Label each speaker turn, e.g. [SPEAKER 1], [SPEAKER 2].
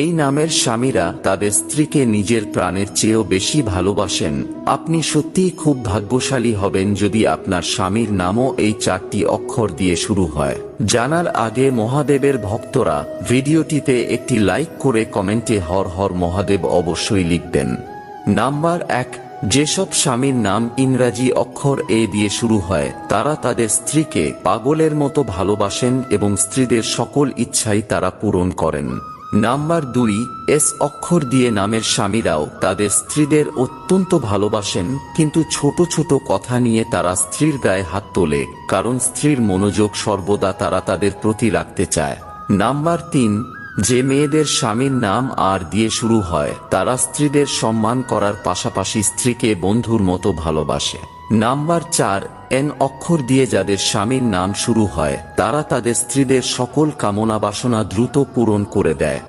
[SPEAKER 1] এই নামের স্বামীরা তাদের স্ত্রীকে নিজের প্রাণের চেয়েও বেশি ভালোবাসেন। আপনি সত্যিই খুব ভাগ্যশালী হবেন যদি আপনার স্বামীর নামও এই 4টি অক্ষর দিয়ে শুরু হয়। জানার আগে মহাদেবের ভক্তরা ভিডিওটিতে একটি লাইক করে কমেন্টে হর হর মহাদেব অবশ্যই লিখবেন। নাম্বার 1, যেসব স্বামীর নাম ইংরাজি অক্ষর এ দিয়ে শুরু হয় তারা তাদের স্ত্রীকে পাগলের মতো ভালোবাসেন এবং স্ত্রীদের সকল ইচ্ছাই তারা পূরণ করেন। নাম্বার 2, এস অক্ষর দিয়ে নামের স্বামীরাও তাদের স্ত্রীদের অত্যন্ত ভালোবাসেন, কিন্তু ছোট ছোট কথা নিয়ে তারা স্ত্রীর গায়ে হাত তোলে, কারণ স্ত্রীর মনোযোগ সর্বদা তারা তাদের প্রতি রাখতে চায়। নাম্বার 3, যে মেয়েদের স্বামীর নাম আর দিয়ে শুরু হয় তারা স্ত্রীদের সম্মান করার পাশাপাশি স্ত্রীকে বন্ধুর মতো ভালোবাসে। নাম্বার 4, এন অক্ষর দিয়ে যাদের স্বামীর নাম শুরু হয় তারা তাদের স্ত্রীদের সকল কামনা বাসনা দ্রুত পূরণ করে দেয়।